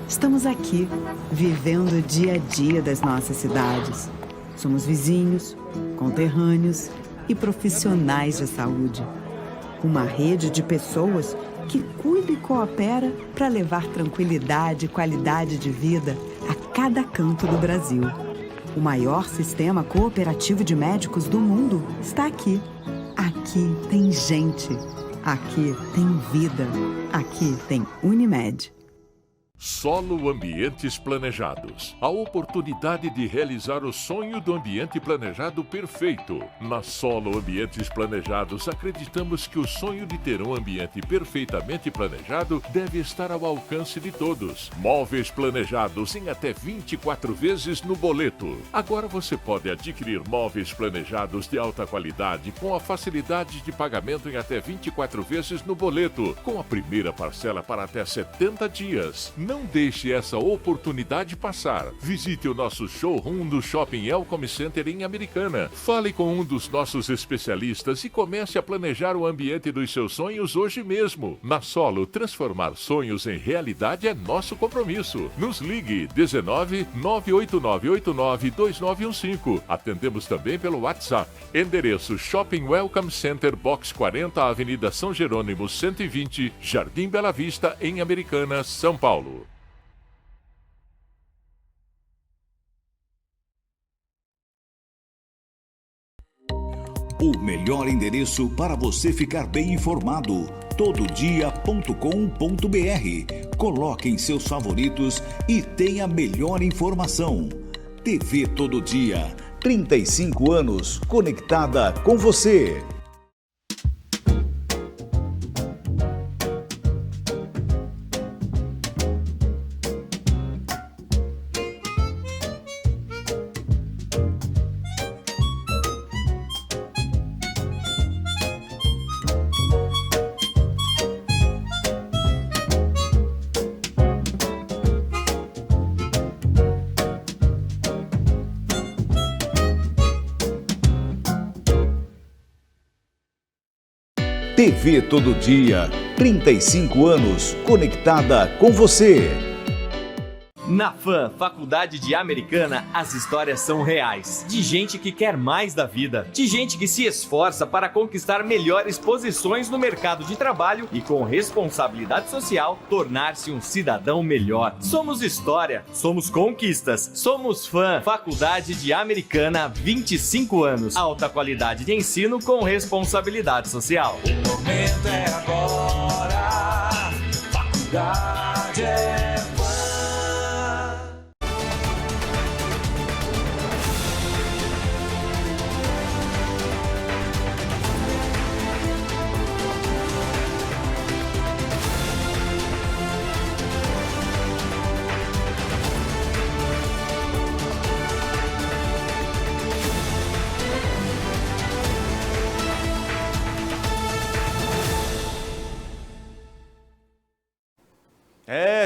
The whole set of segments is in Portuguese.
Estamos aqui, vivendo o dia a dia das nossas cidades. Somos vizinhos, conterrâneos e profissionais de saúde. Uma rede de pessoas que cuida e coopera para levar tranquilidade e qualidade de vida a cada canto do Brasil. O maior sistema cooperativo de médicos do mundo está aqui. Aqui tem gente. Aqui tem vida. Aqui tem Unimed. Solo Ambientes Planejados. A oportunidade de realizar o sonho do ambiente planejado perfeito. Na Solo Ambientes Planejados, acreditamos que o sonho de ter um ambiente perfeitamente planejado deve estar ao alcance de todos. Móveis planejados em até 24 vezes no boleto. Agora você pode adquirir móveis planejados de alta qualidade com a facilidade de pagamento em até 24 vezes no boleto, com a primeira parcela para até 70 dias. Não deixe essa oportunidade passar. Visite o nosso showroom do Shopping Elcom Center em Americana. Fale com um dos nossos especialistas e comece a planejar o ambiente dos seus sonhos hoje mesmo. Na Solo, transformar sonhos em realidade é nosso compromisso. Nos ligue 19 98989 2915. Atendemos também pelo WhatsApp. Endereço Shopping Welcome Center, Box 40, Avenida São Jerônimo 120, Jardim Bela Vista, em Americana, São Paulo. O melhor endereço para você ficar bem informado, tododia.com.br. Coloque em seus favoritos e tenha a melhor informação. TV Todo Dia, 35 anos conectada com você. TV Todo Dia, 35 anos conectada com você. Na FAM, Faculdade de Americana, as histórias são reais. De gente que quer mais da vida. De gente que se esforça para conquistar melhores posições no mercado de trabalho e, com responsabilidade social, tornar-se um cidadão melhor. Somos história, somos conquistas, somos FAM, Faculdade de Americana, 25 anos. Alta qualidade de ensino com responsabilidade social. O momento é agora, faculdade é FAM.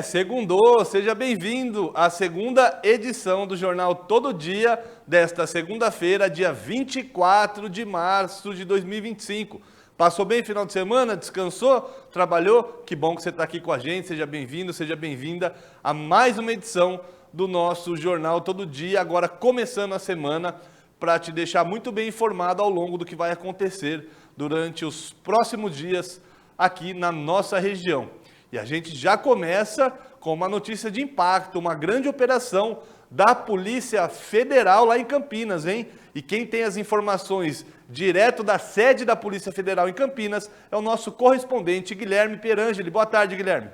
Segundou, seja bem-vindo à segunda edição do Jornal Todo Dia, desta segunda-feira, dia 24 de março de 2025. Passou bem o final de semana? Descansou? Trabalhou? Que bom que você está aqui com a gente, seja bem-vindo, seja bem-vinda a mais uma edição do nosso Jornal Todo Dia, agora começando a semana, para te deixar muito bem informado ao longo do que vai acontecer durante os próximos dias aqui na nossa região. E a gente já começa com uma notícia de impacto, uma grande operação da Polícia Federal lá em Campinas, hein? E quem tem as informações direto da sede da Polícia Federal em Campinas é o nosso correspondente Guilherme Perangeli. Boa tarde, Guilherme.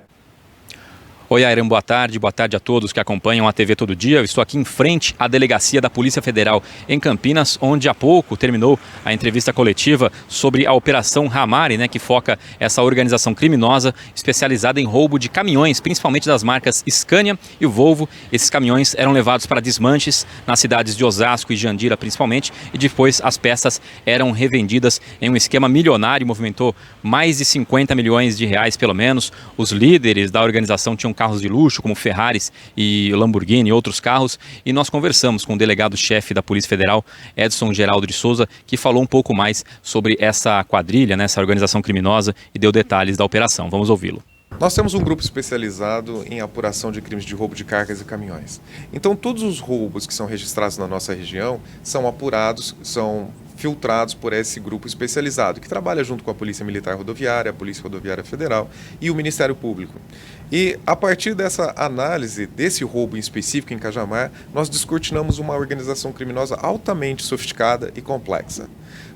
Oi, Airam, boa tarde a todos que acompanham a TV Todo Dia. Eu estou aqui em frente à delegacia da Polícia Federal em Campinas, onde há pouco terminou a entrevista coletiva sobre a Operação Ramari, né, que foca essa organização criminosa especializada em roubo de caminhões, principalmente das marcas Scania e Volvo. Esses caminhões eram levados para desmanches nas cidades de Osasco e Jandira, principalmente, e depois as peças eram revendidas em um esquema milionário, movimentou mais de 50 milhões de reais, pelo menos. Os líderes da organização tinham carros de luxo, como Ferraris e Lamborghini e outros carros, e nós conversamos com o delegado-chefe da Polícia Federal, Edson Geraldo de Souza, que falou um pouco mais sobre essa quadrilha, né, essa organização criminosa, e deu detalhes da operação. Vamos ouvi-lo. Nós temos um grupo especializado em apuração de crimes de roubo de cargas e caminhões. Então, todos os roubos que são registrados na nossa região são apurados, são filtrados por esse grupo especializado, que trabalha junto com a Polícia Militar Rodoviária, a Polícia Rodoviária Federal e o Ministério Público. E, a partir dessa análise desse roubo em específico em Cajamar, nós descortinamos uma organização criminosa altamente sofisticada e complexa.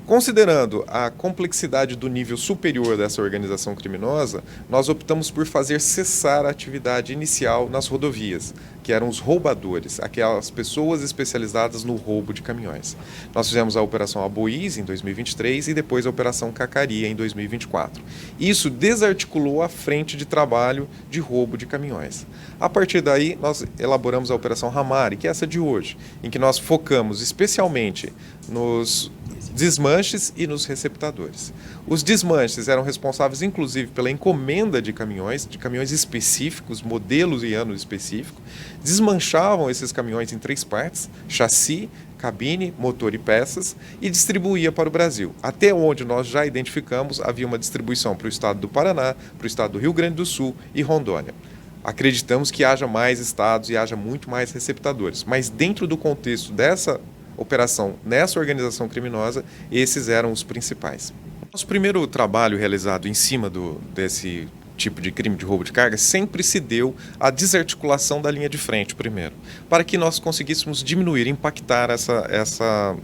Considerando a complexidade do nível superior dessa organização criminosa, nós optamos por fazer cessar a atividade inicial nas rodovias, que eram os roubadores, aquelas pessoas especializadas no roubo de caminhões. Nós fizemos a Operação Aboiz em 2023 e depois a Operação Cacaria em 2024. Isso desarticulou a frente de trabalho de roubo de caminhões. A partir daí, nós elaboramos a Operação Ramari, que é essa de hoje, em que nós focamos especialmente nos desmanches e nos receptadores. Os desmanches eram responsáveis, inclusive, pela encomenda de caminhões específicos, modelos e anos específicos, desmanchavam esses caminhões em 3 partes, chassi, cabine, motor e peças, e distribuía para o Brasil. Até onde nós já identificamos, havia uma distribuição para o estado do Paraná, para o estado do Rio Grande do Sul e Rondônia. Acreditamos que haja mais estados e haja muito mais receptadores, mas dentro do contexto dessa operação, nessa organização criminosa, esses eram os principais. Nosso primeiro trabalho realizado em cima desse tipo de crime de roubo de carga sempre se deu a desarticulação da linha de frente primeiro, para que nós conseguíssemos diminuir, impactar essa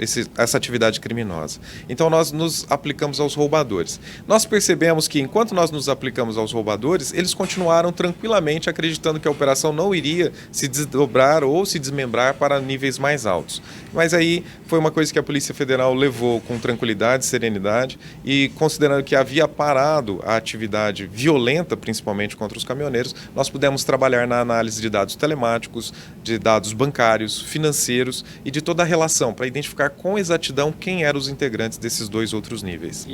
atividade criminosa. Então nós nos aplicamos aos roubadores. Nós percebemos que enquanto nós nos aplicamos aos roubadores, eles continuaram tranquilamente acreditando que a operação não iria se desdobrar ou se desmembrar para níveis mais altos. Mas aí foi uma coisa que a Polícia Federal levou com tranquilidade, serenidade e considerando que havia parado a atividade violenta, principalmente contra os caminhoneiros, nós pudemos trabalhar na análise de dados telemáticos, de dados bancários, financeiros e de toda a relação, para identificar com exatidão quem eram os integrantes desses 2 outros níveis.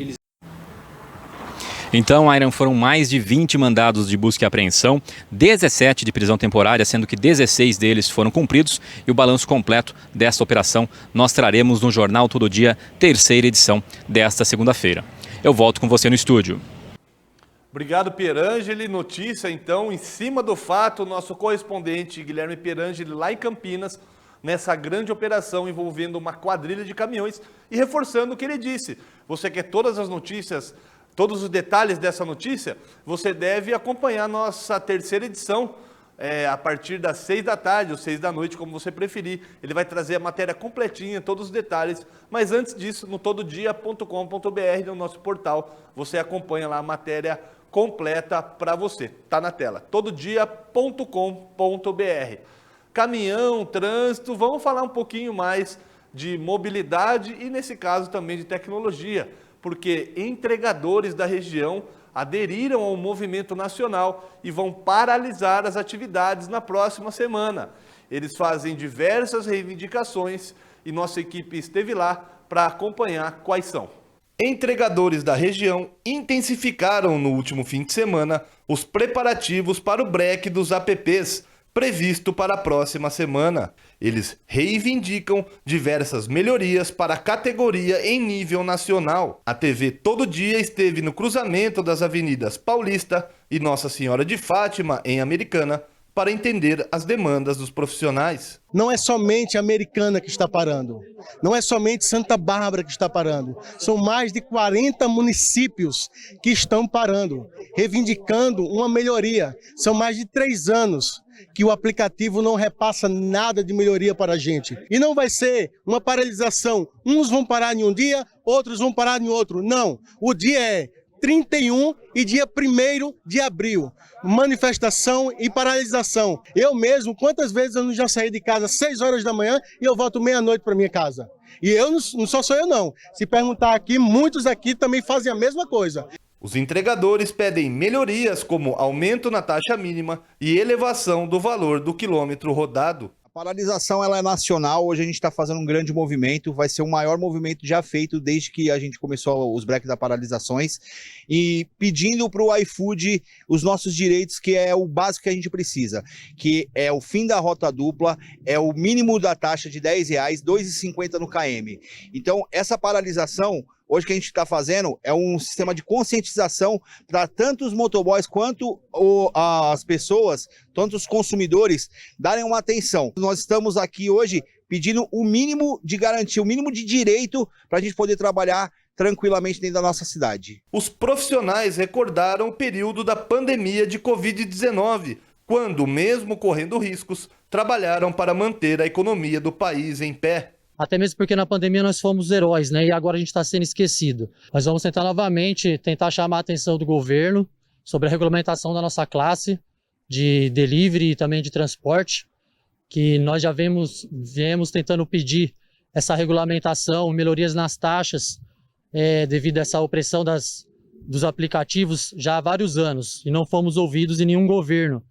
Então, Ayran, foram mais de 20 mandados de busca e apreensão, 17 de prisão temporária, sendo que 16 deles foram cumpridos, e o balanço completo desta operação nós traremos no Jornal Todo Dia, 3ª edição desta segunda-feira. Eu volto com você no estúdio. Obrigado, Pierangeli. Notícia, então, em cima do fato, nosso correspondente Guilherme Pierangeli, lá em Campinas, nessa grande operação envolvendo uma quadrilha de caminhões e reforçando o que ele disse. Você quer todas as notícias, todos os detalhes dessa notícia? Você deve acompanhar nossa 3ª edição, a partir das 6 da tarde ou 6 da noite, como você preferir. Ele vai trazer a matéria completinha, todos os detalhes, mas antes disso, no tododia.com.br, no nosso portal, você acompanha lá a matéria completa para você. Está na tela, tododia.com.br. Caminhão, trânsito, vamos falar um pouquinho mais de mobilidade e, nesse caso, também de tecnologia, porque entregadores da região aderiram ao movimento nacional e vão paralisar as atividades na próxima semana. Eles fazem diversas reivindicações e nossa equipe esteve lá para acompanhar quais são. Entregadores da região intensificaram no último fim de semana os preparativos para o break dos apps, previsto para a próxima semana. Eles reivindicam diversas melhorias para a categoria em nível nacional. A TV Todo Dia esteve no cruzamento das avenidas Paulista e Nossa Senhora de Fátima, em Americana, para entender as demandas dos profissionais. Não é somente a Americana que está parando, não é somente Santa Bárbara que está parando, são mais de 40 municípios que estão parando, reivindicando uma melhoria. São mais de 3 anos que o aplicativo não repassa nada de melhoria para a gente. E não vai ser uma paralisação, uns vão parar em um dia, outros vão parar em outro. Não, o dia é 31 e dia 1º de abril. Manifestação e paralisação. Eu mesmo, quantas vezes eu não já saí de casa às 6 horas da manhã e eu volto meia-noite para minha casa. E eu não só sou eu não. Se perguntar aqui, muitos aqui também fazem a mesma coisa. Os entregadores pedem melhorias como aumento na taxa mínima e elevação do valor do quilômetro rodado. A paralisação ela é nacional, hoje a gente está fazendo um grande movimento, vai ser o maior movimento já feito desde que a gente começou os breaks da paralisações, e pedindo para o iFood os nossos direitos, que é o básico que a gente precisa, que é o fim da rota dupla, é o mínimo da taxa de R$10, R$2,50 no KM. Então essa paralisação Hoje o que a gente está fazendo é um sistema de conscientização para tanto os motoboys quanto as pessoas, tanto os consumidores, darem uma atenção. Nós estamos aqui hoje pedindo o mínimo de garantia, o mínimo de direito para a gente poder trabalhar tranquilamente dentro da nossa cidade. Os profissionais recordaram o período da pandemia de Covid-19, quando, mesmo correndo riscos, trabalharam para manter a economia do país em pé. Até mesmo porque na pandemia nós fomos heróis, né? E agora a gente está sendo esquecido. Nós vamos tentar novamente chamar a atenção do governo sobre a regulamentação da nossa classe de delivery e também de transporte, que nós já viemos tentando pedir essa regulamentação, melhorias nas taxas, devido a essa opressão dos aplicativos já há vários anos, e não fomos ouvidos em nenhum governo.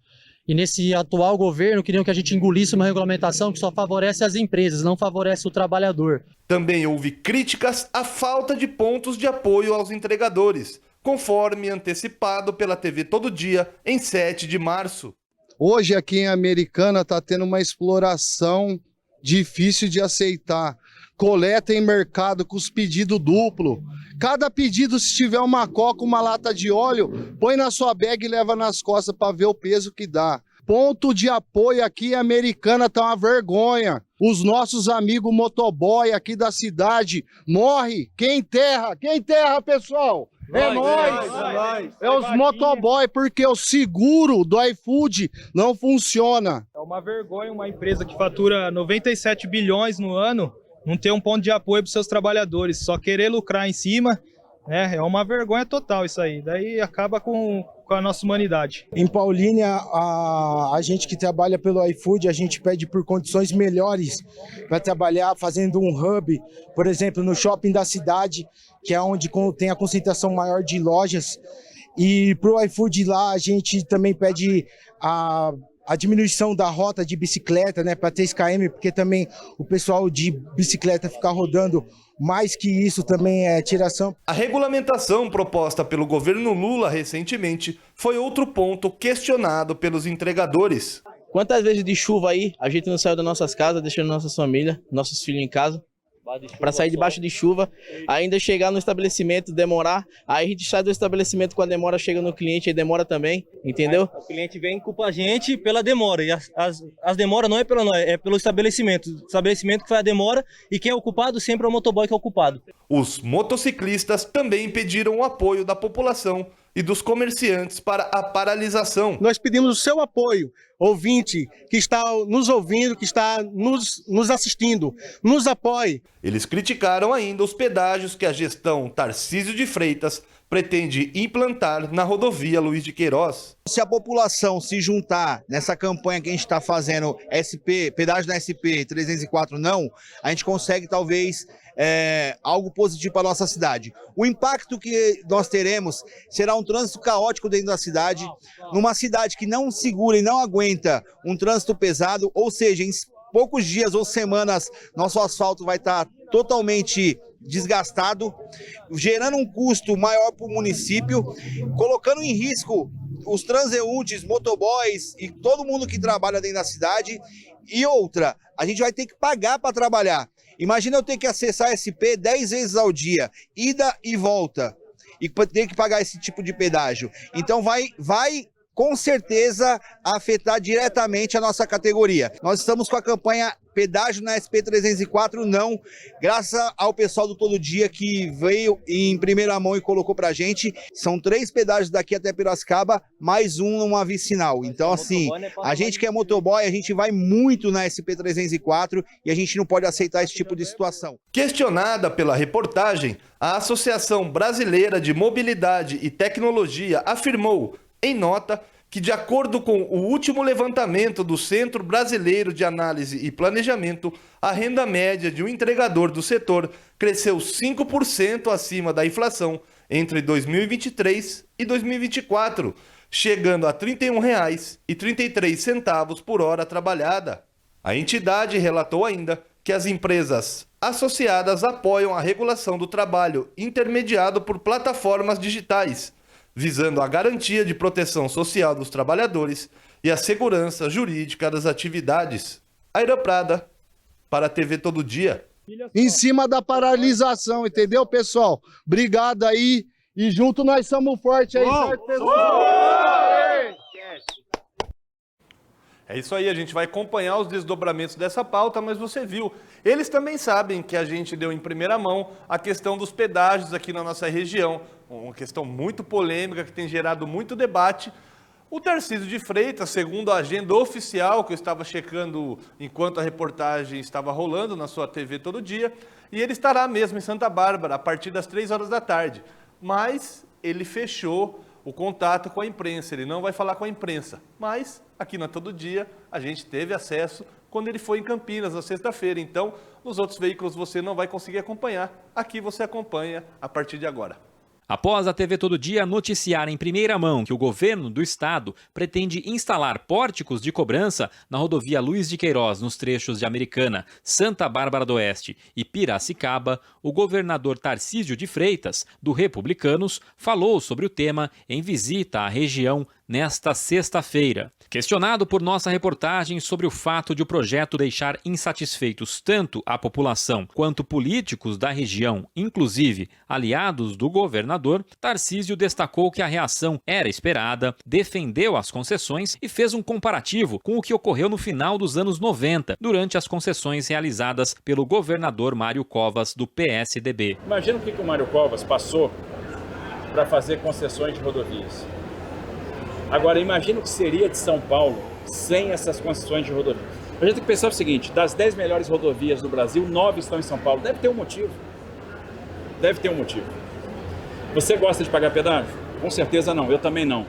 E nesse atual governo queriam que a gente engolisse uma regulamentação que só favorece as empresas, não favorece o trabalhador. Também houve críticas à falta de pontos de apoio aos entregadores, conforme antecipado pela TV Todo Dia em 7 de março. Hoje aqui em Americana está tendo uma exploração difícil de aceitar. Coleta em mercado com os pedidos duplo. Cada pedido, se tiver uma coca, uma lata de óleo, põe na sua bag e leva nas costas para ver o peso que dá. Ponto de apoio aqui em Americana tá uma vergonha. Os nossos amigos motoboy aqui da cidade morre. Quem enterra, pessoal? É nós. É os motoboy, porque o seguro do iFood não funciona. É uma vergonha uma empresa que fatura 97 bilhões no ano não ter um ponto de apoio para os seus trabalhadores, só querer lucrar em cima, né? É uma vergonha total isso aí, daí acaba com a nossa humanidade. Em Paulínia, a gente que trabalha pelo iFood, a gente pede por condições melhores para trabalhar, fazendo um hub, por exemplo, no shopping da cidade, que é onde tem a concentração maior de lojas, e para o iFood lá a gente também pede a diminuição da rota de bicicleta, né, para 3 km, porque também o pessoal de bicicleta ficar rodando mais que isso também é tiração. A regulamentação proposta pelo governo Lula recentemente foi outro ponto questionado pelos entregadores. Quantas vezes de chuva aí a gente não saiu das nossas casas, deixando nossas famílias, nossos filhos em casa, para sair debaixo de chuva, ainda chegar no estabelecimento, demorar, aí a gente sai do estabelecimento com a demora, chega no cliente, aí demora também, entendeu? O cliente vem e culpa a gente pela demora, e as demoras não é pela nós, é pelo estabelecimento. O estabelecimento que faz a demora, e quem é o culpado sempre é o motoboy que é o culpado. Os motociclistas também pediram o apoio da população e dos comerciantes para a paralisação. Nós pedimos o seu apoio, ouvinte, que está nos ouvindo, que está nos assistindo, nos apoie. Eles criticaram ainda os pedágios que a gestão Tarcísio de Freitas pretende implantar na rodovia Luiz de Queiroz. Se a população se juntar nessa campanha que a gente está fazendo, pedágio da SP 304 não, a gente consegue talvez algo positivo para a nossa cidade. O impacto que nós teremos será um trânsito caótico dentro da cidade, numa cidade que não segura e não aguenta um trânsito pesado, ou seja, em poucos dias ou semanas nosso asfalto vai estar totalmente desgastado, gerando um custo maior para o município, colocando em risco os transeuntes, motoboys e todo mundo que trabalha dentro da cidade. E outra, a gente vai ter que pagar para trabalhar. Imagina eu ter que acessar SP 10 vezes ao dia, ida e volta, e ter que pagar esse tipo de pedágio. Então vai com certeza afetar diretamente a nossa categoria. Nós estamos com a campanha Pedágio na SP 304 não, graças ao pessoal do Todo Dia que veio em primeira mão e colocou pra gente. São 3 pedágios daqui até Piracicaba, mais um numa vicinal. Então assim, a gente que é motoboy, a gente vai muito na SP 304 e a gente não pode aceitar esse tipo de situação. Questionada pela reportagem, a Associação Brasileira de Mobilidade e Tecnologia afirmou em nota que, de acordo com o último levantamento do Centro Brasileiro de Análise e Planejamento, a renda média de um entregador do setor cresceu 5% acima da inflação entre 2023 e 2024, chegando a R$ 31,33 por hora trabalhada. A entidade relatou ainda que as empresas associadas apoiam a regulação do trabalho intermediado por plataformas digitais, visando a garantia de proteção social dos trabalhadores e a segurança jurídica das atividades. Aira Prada, para a TV Todo Dia. em cima da paralisação, entendeu, pessoal? Obrigado aí e junto nós somos fortes aí, certo, pessoal? É isso aí, a gente vai acompanhar os desdobramentos dessa pauta, mas você viu, eles também sabem que a gente deu em primeira mão a questão dos pedágios aqui na nossa região, uma questão muito polêmica que tem gerado muito debate. O Tarcísio de Freitas, segundo a agenda oficial, que eu estava checando enquanto a reportagem estava rolando na sua TV Todo Dia, e ele estará mesmo em Santa Bárbara a partir das 3 horas da tarde, mas ele fechou o contato com a imprensa, ele não vai falar com a imprensa, mas aqui na Todo Dia a gente teve acesso quando ele foi em Campinas na sexta-feira, então nos outros veículos você não vai conseguir acompanhar, aqui você acompanha a partir de agora. Após a TV Todo Dia noticiar em primeira mão que o governo do estado pretende instalar pórticos de cobrança na rodovia Luiz de Queiroz nos trechos de Americana, Santa Bárbara do Oeste e Piracicaba, o governador Tarcísio de Freitas, do Republicanos, falou sobre o tema em visita à região nesta sexta-feira. Questionado por nossa reportagem sobre o fato de o projeto deixar insatisfeitos tanto a população quanto políticos da região, inclusive aliados do governador, Tarcísio destacou que a reação era esperada, defendeu as concessões e fez um comparativo com o que ocorreu no final dos anos 90, durante as concessões realizadas pelo governador Mário Covas, do PSDB. Imagina o que o Mário Covas passou para fazer concessões de rodovias. Agora, imagina o que seria de São Paulo sem essas concessões de rodovia. A gente tem que pensar o seguinte, das 10 melhores rodovias do Brasil, 9 estão em São Paulo. Deve ter um motivo. Deve ter um motivo. Você gosta de pagar pedágio? Com certeza não, eu também não.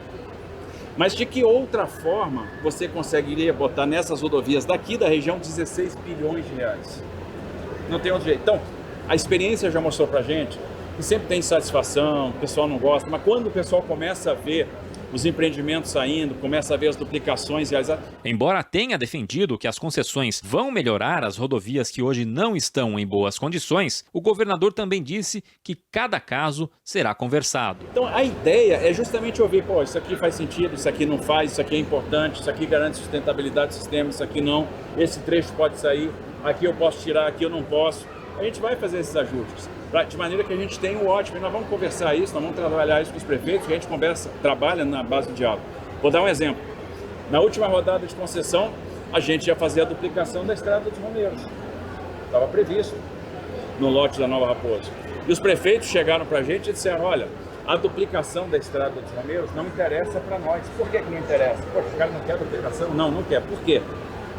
Mas de que outra forma você conseguiria botar nessas rodovias daqui da região 16 bilhões de reais? Não tem outro jeito. Então, a experiência já mostrou pra gente que sempre tem insatisfação, o pessoal não gosta, mas quando o pessoal começa a ver os empreendimentos saindo, começa a ver as duplicações realizadas. Embora tenha defendido que as concessões vão melhorar as rodovias que hoje não estão em boas condições, o governador também disse que cada caso será conversado. Então a ideia é justamente ouvir, pô, isso aqui faz sentido, isso aqui não faz, isso aqui é importante, isso aqui garante sustentabilidade do sistema, isso aqui não, esse trecho pode sair, aqui eu posso tirar, aqui eu não posso. A gente vai fazer esses ajustes, de maneira que a gente tenha o ótimo. E nós vamos conversar isso, nós vamos trabalhar isso com os prefeitos, que a gente trabalha na base do diálogo. Vou dar um exemplo. Na última rodada de concessão, a gente ia fazer a duplicação da Estrada dos Romeiros. Estava previsto no lote da Nova Raposo. E os prefeitos chegaram para a gente e disseram, olha, a duplicação da Estrada dos Romeiros não interessa para nós. Por que não interessa? Poxa, o cara não quer duplicação? Não quer. Por quê?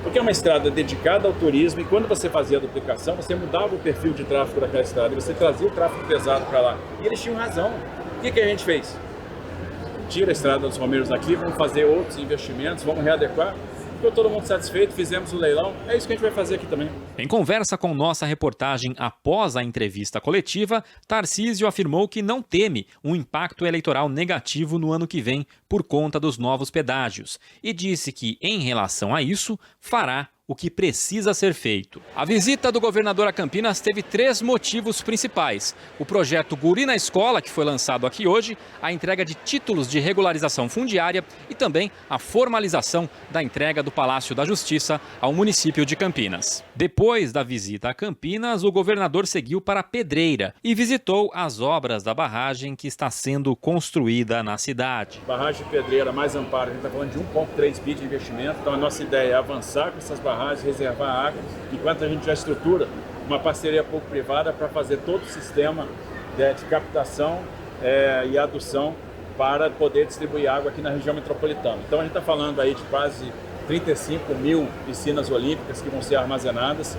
Porque é uma estrada dedicada ao turismo e quando você fazia a duplicação, você mudava o perfil de tráfego daquela estrada e você trazia o tráfego pesado para lá. E eles tinham razão. O que a gente fez? Tira a Estrada dos Romeiros daqui, vamos fazer outros investimentos, vamos readequar. Ficou todo mundo satisfeito, fizemos o leilão, é isso que a gente vai fazer aqui também. Em conversa com nossa reportagem após a entrevista coletiva, Tarcísio afirmou que não teme um impacto eleitoral negativo no ano que vem por conta dos novos pedágios e disse que, em relação a isso, fará o que precisa ser feito. A visita do governador a Campinas teve 3 motivos principais: o projeto Guri na Escola, que foi lançado aqui hoje, a entrega de títulos de regularização fundiária e também a formalização da entrega do Palácio da Justiça ao município de Campinas. Depois da visita a Campinas, o governador seguiu para Pedreira e visitou as obras da barragem que está sendo construída na cidade. Barragem de Pedreira, mais amparo, a gente está falando de 1,3 bi de investimento, então a nossa ideia é avançar com essas barragens, reservar água, enquanto a gente já estrutura uma parceria público-privada para fazer todo o sistema de captação e adução para poder distribuir água aqui na região metropolitana. Então a gente está falando aí de quase 35 mil piscinas olímpicas que vão ser armazenadas,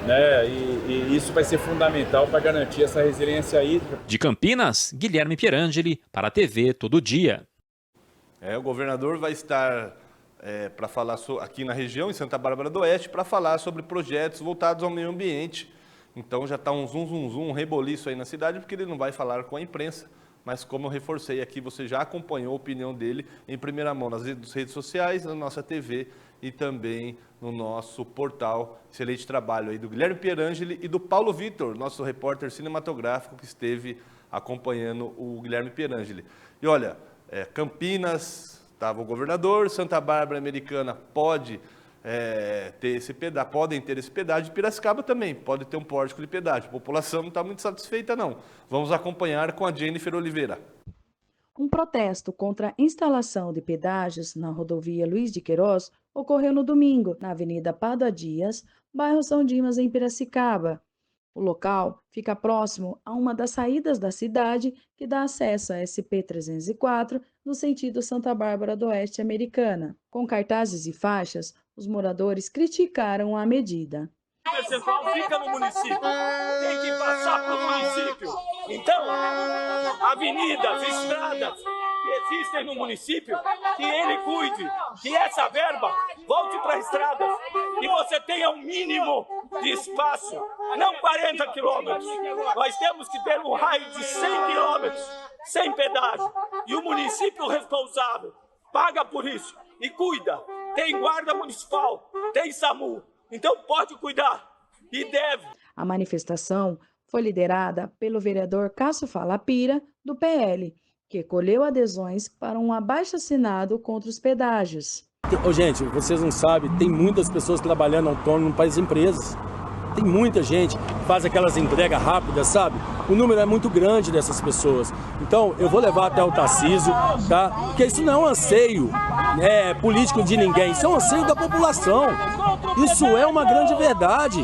né? E isso vai ser fundamental para garantir essa resiliência hídrica. De Campinas, Guilherme Pierangeli, para a TV Todo Dia. O governador vai estar para falar aqui na região, em Santa Bárbara do Oeste, para falar sobre projetos voltados ao meio ambiente. Então já está um um reboliço aí na cidade, porque ele não vai falar com a imprensa, mas como eu reforcei aqui, você já acompanhou a opinião dele em primeira mão nas redes sociais, na nossa TV e também no nosso portal. Excelente trabalho aí do Guilherme Pierangeli e do Paulo Vitor, nosso repórter cinematográfico que esteve acompanhando o Guilherme Pierangeli. E olha, Campinas estava o governador, Santa Bárbara Americana pode ter esse pedágio, podem ter esse pedágio. Piracicaba também pode ter um pórtico de pedágio. A população não está muito satisfeita, não. Vamos acompanhar com a Jennifer Oliveira. Um protesto contra a instalação de pedágios na rodovia Luiz de Queiroz ocorreu no domingo, na Avenida Padua Dias, bairro São Dimas, em Piracicaba. O local fica próximo a uma das saídas da cidade que dá acesso a SP-304 no sentido Santa Bárbara do Oeste Americana. Com cartazes e faixas, os moradores criticaram a medida. O percentual fica no município, tem que passar para o município. Então, avenidas, estradas que existem no município, que ele cuide, que essa verba volte para estradas, que você tenha um mínimo de espaço, não 40 quilômetros. Nós temos que ter um raio de 100 quilômetros, sem pedágio, e o município responsável paga por isso e cuida. Tem guarda municipal, tem SAMU. Então pode cuidar e deve. A manifestação foi liderada pelo vereador Cássio Falapira, do PL, que colheu adesões para um abaixo-assinado contra os pedágios. Gente, vocês não sabem, tem muitas pessoas trabalhando autônomo para as empresas. Tem muita gente que faz aquelas entregas rápidas, sabe? O número é muito grande dessas pessoas. Então, eu vou levar até o Tarcísio, tá? Porque isso não é um anseio político de ninguém, isso é um anseio da população. Isso é uma grande verdade.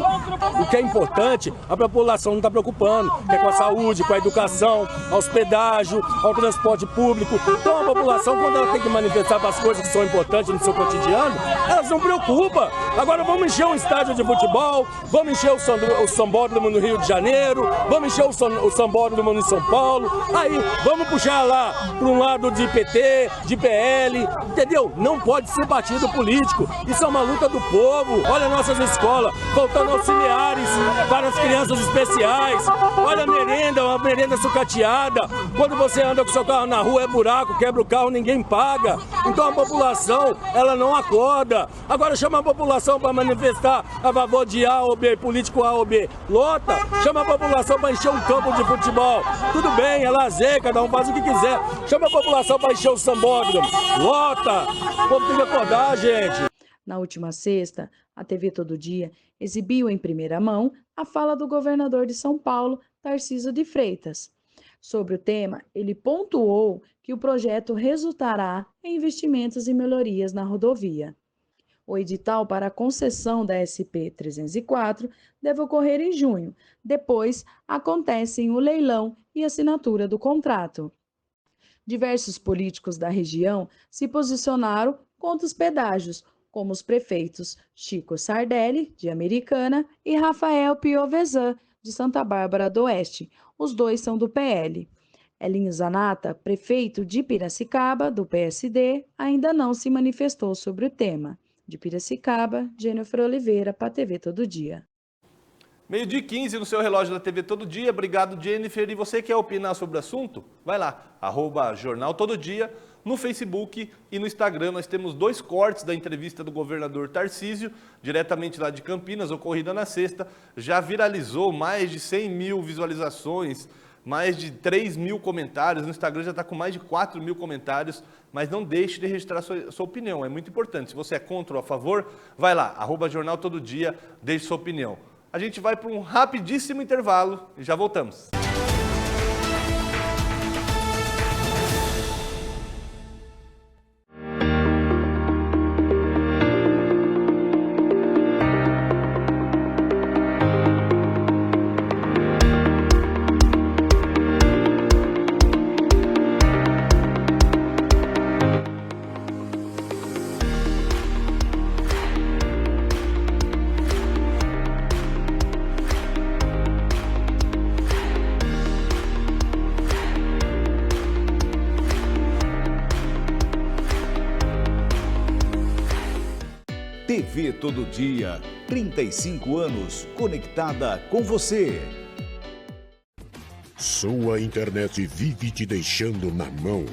O que é importante, a população não está preocupando, que é com a saúde, com a educação, a hospedagem, ao transporte público. Então, a população, quando ela tem que manifestar para as coisas que são importantes no seu cotidiano, elas não preocupam. Agora, vamos encher um estádio de futebol, vamos encher o sambódromo no Rio de Janeiro, vamos encher o sambódromo em São Paulo, aí vamos puxar lá para um lado de PT, de PL, entendeu? Não pode ser partido político, isso é uma luta do povo. Olha nossas escolas, faltando auxiliares para as crianças especiais, olha a merenda, uma merenda sucateada, quando você anda com seu carro na rua é buraco, quebra o carro, ninguém paga. Então a população, ela não acorda. Agora chama a população para manifestar a favor de A ou B, político A ou B, lota, chama a população para encher um campo de futebol, tudo bem, é lazer, cada um faz o que quiser, chama a população para encher o sambódromo, lota, o povo tem que acordar, gente. Na última sexta, a TV Todo Dia exibiu em primeira mão a fala do governador de São Paulo, Tarcísio de Freitas. Sobre o tema, ele pontuou que o projeto resultará em investimentos e melhorias na rodovia. O edital para a concessão da SP-304 deve ocorrer em junho. Depois, acontecem o leilão e assinatura do contrato. Diversos políticos da região se posicionaram contra os pedágios, como os prefeitos Chico Sardelli, de Americana, e Rafael Piovesan, de Santa Bárbara do Oeste. Os dois são do PL. Elinho Zanata, prefeito de Piracicaba, do PSD, ainda não se manifestou sobre o tema. De Piracicaba, Jennifer Oliveira, para a TV Todo Dia. 12h15 no seu relógio da TV Todo Dia. Obrigado, Jennifer. E você quer opinar sobre o assunto? Vai lá, @Jornal Todo Dia, no Facebook e no Instagram. Nós temos 2 cortes da entrevista do governador Tarcísio, diretamente lá de Campinas, ocorrida na sexta. Já viralizou mais de 100 mil visualizações, mais de 3 mil comentários. No Instagram já está com mais de 4 mil comentários. Mas não deixe de registrar sua opinião, é muito importante. Se você é contra ou a favor, vai lá, @Jornal Todo Dia, deixe sua opinião. A gente vai para um rapidíssimo intervalo e já voltamos. TV Todo Dia, 35 anos conectada com você. Sua internet vive te deixando na mão.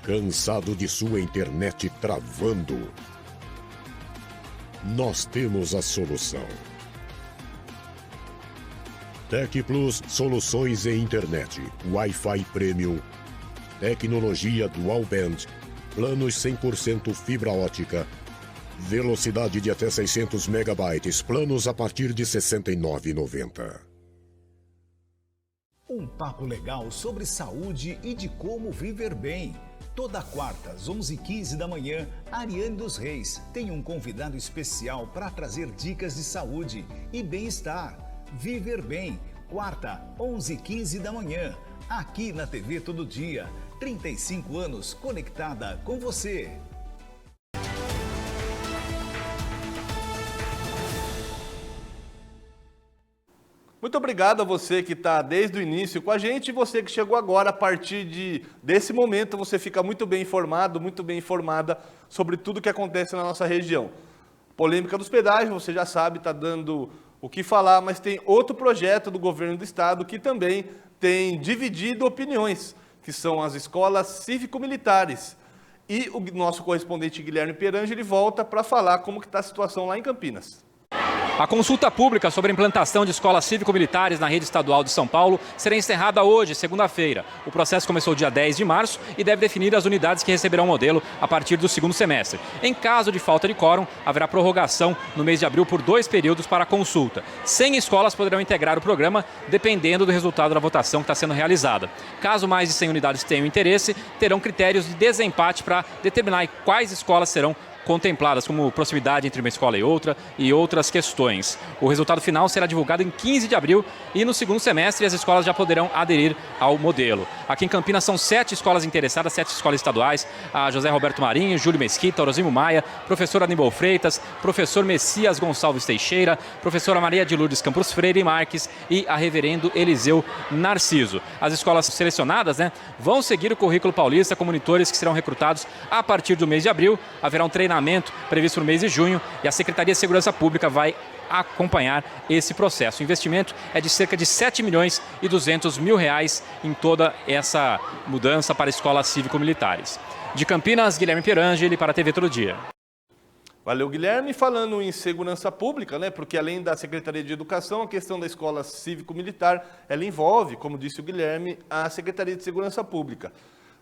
Cansado de sua internet travando? Nós temos a solução. Tec Plus Soluções em Internet, Wi-Fi Premium, tecnologia Dual Band, planos 100% fibra ótica, Velocidade de até 600 megabytes, planos a partir de R$ 69,90. Um papo legal sobre saúde e de como viver bem. Toda quarta, às 11h15 da manhã, Ariane dos Reis tem um convidado especial para trazer dicas de saúde e bem-estar. Viver Bem, quarta, 11h15 da manhã, aqui na TV Todo Dia. 35 anos conectada com você. Muito obrigado a você que está desde o início com a gente e você que chegou agora. A partir desse momento você fica muito bem informado, muito bem informada sobre tudo que acontece na nossa região. Polêmica dos pedágios, você já sabe, está dando o que falar, mas tem outro projeto do governo do estado que também tem dividido opiniões, que são as escolas cívico-militares. E o nosso correspondente Guilherme Perange, ele volta para falar como que está a situação lá em Campinas. A consulta pública sobre a implantação de escolas cívico-militares na rede estadual de São Paulo será encerrada hoje, segunda-feira. O processo começou dia 10 de março e deve definir as unidades que receberão o modelo a partir do segundo semestre. Em caso de falta de quórum, haverá prorrogação no mês de abril por 2 períodos para a consulta. 100 escolas poderão integrar o programa, dependendo do resultado da votação que está sendo realizada. Caso mais de 100 unidades tenham interesse, terão critérios de desempate para determinar quais escolas serão contempladas, como proximidade entre uma escola e outras questões. O resultado final será divulgado em 15 de abril e no segundo semestre as escolas já poderão aderir ao modelo. Aqui em Campinas são 7 escolas interessadas, 7 escolas estaduais, a José Roberto Marinho, Júlio Mesquita, Orosimo Maia, professor Aníbal Freitas, professor Messias Gonçalves Teixeira, professora Maria de Lourdes Campos Freire Marques e a reverendo Eliseu Narciso. As escolas selecionadas, vão seguir o currículo paulista com monitores que serão recrutados a partir do mês de abril. Haverá um treinamento previsto no mês de junho e a Secretaria de Segurança Pública vai acompanhar esse processo. O investimento é de cerca de R$7.200.000 em toda essa mudança para escolas cívico-militares. De Campinas, Guilherme Pierangeli para a TV Todo Dia. Valeu, Guilherme. Falando em segurança pública, porque além da Secretaria de Educação, a questão da escola cívico-militar, ela envolve, como disse o Guilherme, a Secretaria de Segurança Pública.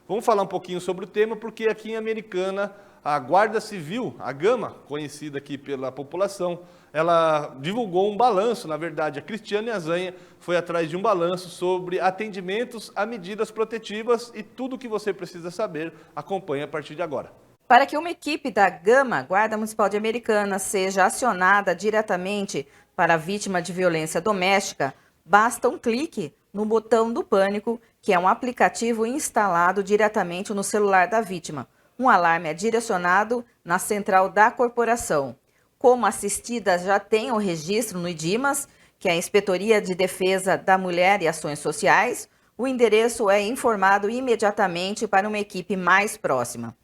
Vamos falar um pouquinho sobre o tema, porque aqui em Americana, a Guarda Civil, a Gama, conhecida aqui pela população, ela divulgou um balanço, na verdade, a Cristiane Azanha foi atrás de um balanço sobre atendimentos a medidas protetivas e tudo o que você precisa saber, acompanhe a partir de agora. Para que uma equipe da Gama, Guarda Municipal de Americana, seja acionada diretamente para a vítima de violência doméstica, basta um clique no botão do Pânico, que é um aplicativo instalado diretamente no celular da vítima. Um alarme é direcionado na central da corporação. Como assistida já tem o registro no IDIMAS, que é a Inspetoria de Defesa da Mulher e Ações Sociais, o endereço é informado imediatamente para uma equipe mais próxima.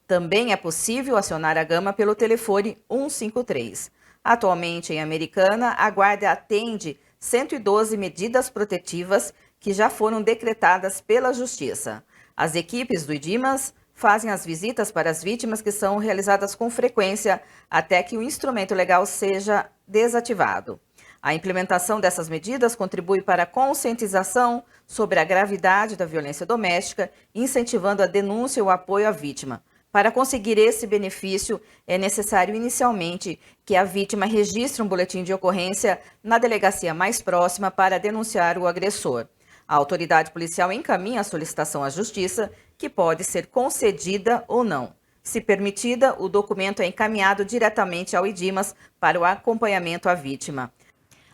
Também é possível acionar a Gama pelo telefone 153. Atualmente, em Americana, a Guarda atende 112 medidas protetivas que já foram decretadas pela Justiça. As equipes do IDIMAS fazem as visitas para as vítimas, que são realizadas com frequência até que o instrumento legal seja desativado. A implementação dessas medidas contribui para a conscientização sobre a gravidade da violência doméstica, incentivando a denúncia e o apoio à vítima. Para conseguir esse benefício, é necessário inicialmente que a vítima registre um boletim de ocorrência na delegacia mais próxima para denunciar o agressor. A autoridade policial encaminha a solicitação à Justiça, que pode ser concedida ou não. Se permitida, o documento é encaminhado diretamente ao IDIMAS para o acompanhamento à vítima.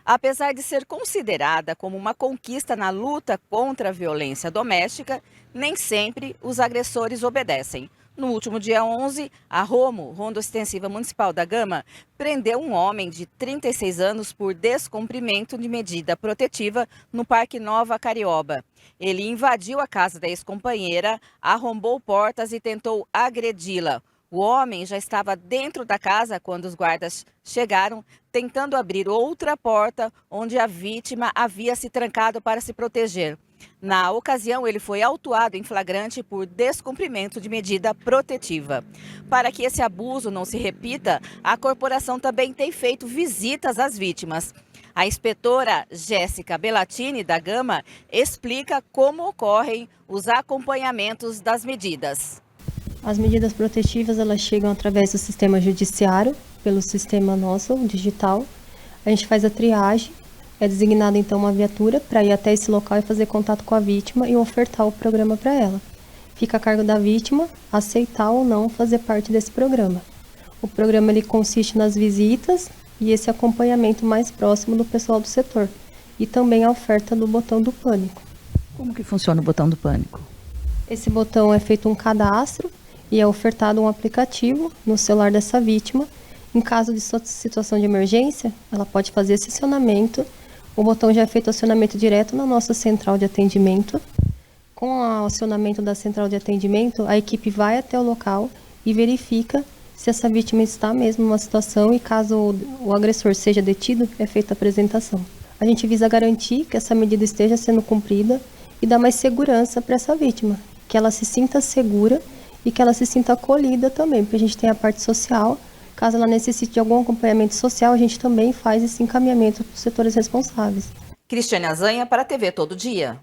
Apesar de ser considerada como uma conquista na luta contra a violência doméstica, nem sempre os agressores obedecem. No último dia 11, a Ronda Ostensiva Municipal da Gama, prendeu um homem de 36 anos por descumprimento de medida protetiva no Parque Nova Carioba. Ele invadiu a casa da ex-companheira, arrombou portas e tentou agredi-la. O homem já estava dentro da casa quando os guardas chegaram, tentando abrir outra porta onde a vítima havia se trancado para se proteger. Na ocasião, ele foi autuado em flagrante por descumprimento de medida protetiva. Para que esse abuso não se repita, a corporação também tem feito visitas às vítimas. A inspetora Jéssica Bellatini, da Gama, explica como ocorrem os acompanhamentos das medidas. As medidas protetivas, elas chegam através do sistema judiciário, pelo sistema nosso, digital. A gente faz a triagem, é designada então uma viatura para ir até esse local e fazer contato com a vítima e ofertar o programa para ela. Fica a cargo da vítima aceitar ou não fazer parte desse programa. O programa ele consiste nas visitas e esse acompanhamento mais próximo do pessoal do setor. E também a oferta do botão do pânico. Como que funciona o botão do pânico? Esse botão é feito um cadastro e é ofertado um aplicativo no celular dessa vítima. Em caso de situação de emergência, ela pode fazer esse acionamento. O botão já é feito acionamento direto na nossa central de atendimento. Com o acionamento da central de atendimento, a equipe vai até o local e verifica se essa vítima está mesmo numa situação e caso o agressor seja detido, é feita a apresentação. A gente visa garantir que essa medida esteja sendo cumprida e dar mais segurança para essa vítima, que ela se sinta segura e que ela se sinta acolhida também, porque a gente tem a parte social. Caso ela necessite de algum acompanhamento social, a gente também faz esse encaminhamento para os setores responsáveis. Cristiane Azanha para a TV Todo Dia.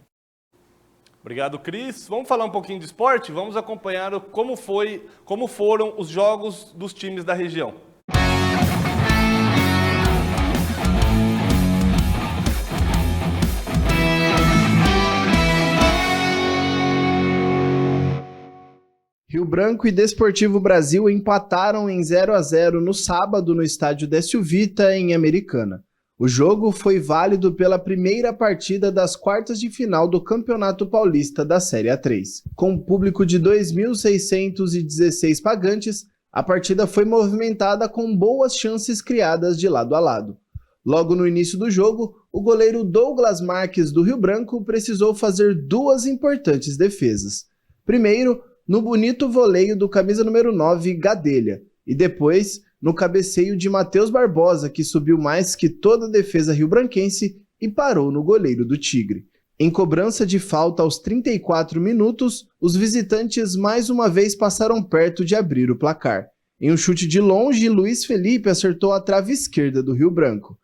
Obrigado, Cris. Vamos falar um pouquinho de esporte? Vamos acompanhar como foram os jogos dos times da região. Rio Branco e Desportivo Brasil empataram em 0-0 no sábado no estádio Décio Vita, em Americana. O jogo foi válido pela primeira partida das quartas de final do Campeonato Paulista da Série A3. Com um público de 2.616 pagantes, a partida foi movimentada com boas chances criadas de lado a lado. Logo no início do jogo, o goleiro Douglas Marques do Rio Branco precisou fazer duas importantes defesas. Primeiro, no bonito voleio do camisa número 9, Gadelha, e depois no cabeceio de Matheus Barbosa, que subiu mais que toda a defesa riobranquense e parou no goleiro do Tigre. Em cobrança de falta aos 34 minutos, os visitantes mais uma vez passaram perto de abrir o placar. Em um chute de longe, Luiz Felipe acertou a trave esquerda do Rio Branco.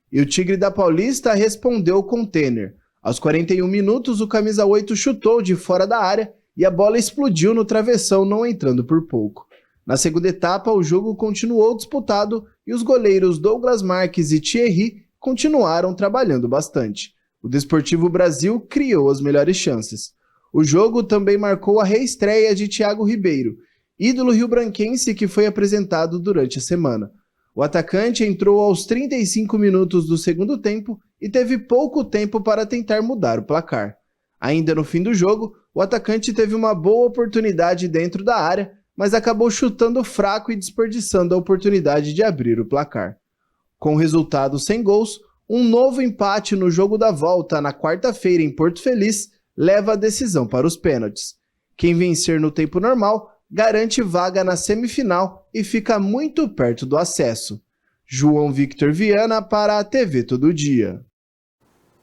E o Tigre da Paulista respondeu com Tenner. Aos 41 minutos, o camisa 8 chutou de fora da área e a bola explodiu no travessão, não entrando por pouco. Na segunda etapa, o jogo continuou disputado e os goleiros Douglas Marques e Thierry continuaram trabalhando bastante. O Desportivo Brasil criou as melhores chances. O jogo também marcou a reestreia de Thiago Ribeiro, ídolo riobranquense que foi apresentado durante a semana. O atacante entrou aos 35 minutos do segundo tempo e teve pouco tempo para tentar mudar o placar. Ainda no fim do jogo, o atacante teve uma boa oportunidade dentro da área, mas acabou chutando fraco e desperdiçando a oportunidade de abrir o placar. Com o resultado sem gols, um novo empate no jogo da volta na quarta-feira em Porto Feliz leva a decisão para os pênaltis. Quem vencer no tempo normal garante vaga na semifinal e fica muito perto do acesso. João Victor Viana para a TV Todo Dia.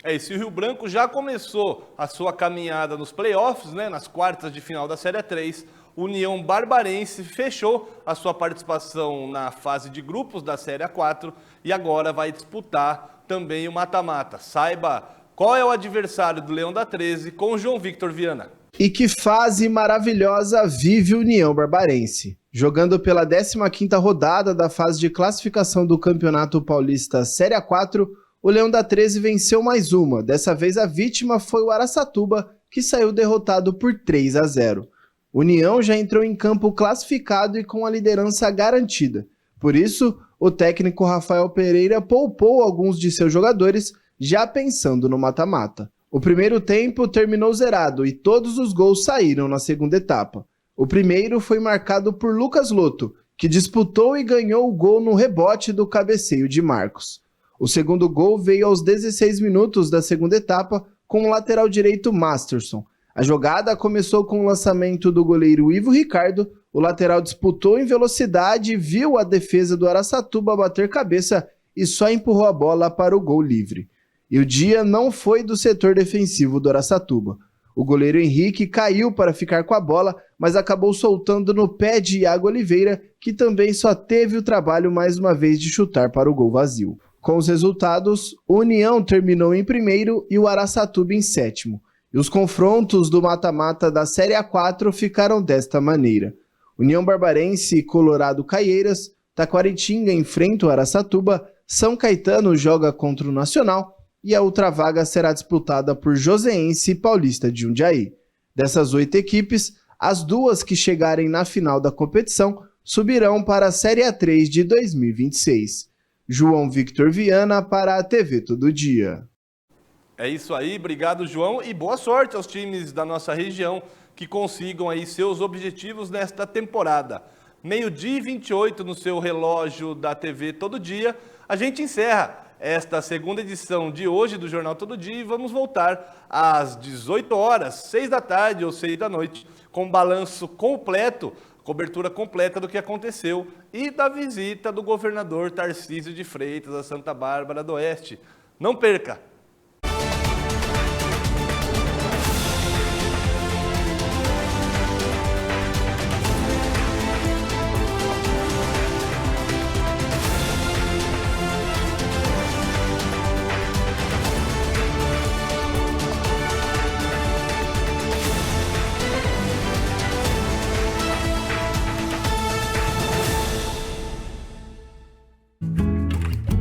Esse Rio Branco já começou a sua caminhada nos playoffs, nas quartas de final da Série A3. União Barbarense fechou a sua participação na fase de grupos da Série A4 e agora vai disputar também o mata-mata. Saiba qual é o adversário do Leão da 13 com o João Victor Viana. E que fase maravilhosa vive União Barbarense. Jogando pela 15ª rodada da fase de classificação do Campeonato Paulista Série A4, o Leão da 13 venceu mais uma. Dessa vez a vítima foi o Araçatuba, que saiu derrotado por 3-0. União já entrou em campo classificado e com a liderança garantida. Por isso, o técnico Rafael Pereira poupou alguns de seus jogadores, já pensando no mata-mata. O primeiro tempo terminou zerado e todos os gols saíram na segunda etapa. O primeiro foi marcado por Lucas Lotto, que disputou e ganhou o gol no rebote do cabeceio de Marcos. O segundo gol veio aos 16 minutos da segunda etapa com o lateral direito Masterson. A jogada começou com o lançamento do goleiro Ivo Ricardo, o lateral disputou em velocidade, viu a defesa do Araçatuba bater cabeça e só empurrou a bola para o gol livre. E o dia não foi do setor defensivo do Araçatuba. O goleiro Henrique caiu para ficar com a bola, mas acabou soltando no pé de Iago Oliveira, que também só teve o trabalho mais uma vez de chutar para o gol vazio. Com os resultados, o União terminou em primeiro e o Araçatuba em sétimo. E os confrontos do mata-mata da Série A4 ficaram desta maneira. União Barbarense e Colorado Caieiras, Taquaritinga enfrenta o Araçatuba, São Caetano joga contra o Nacional e a outra vaga será disputada por Joseense e Paulista de Jundiaí. Dessas 8 equipes, as 2 que chegarem na final da competição subirão para a Série A3 de 2026. João Victor Viana para a TV Todo Dia. É isso aí, obrigado João e boa sorte aos times da nossa região que consigam aí seus objetivos nesta temporada. 12h28 no seu relógio da TV Todo Dia, a gente encerra esta segunda edição de hoje do Jornal Todo Dia e vamos voltar às 18 horas, 6 da tarde ou 6 da noite, com balanço completo, cobertura completa do que aconteceu e da visita do governador Tarcísio de Freitas a Santa Bárbara do Oeste. Não perca!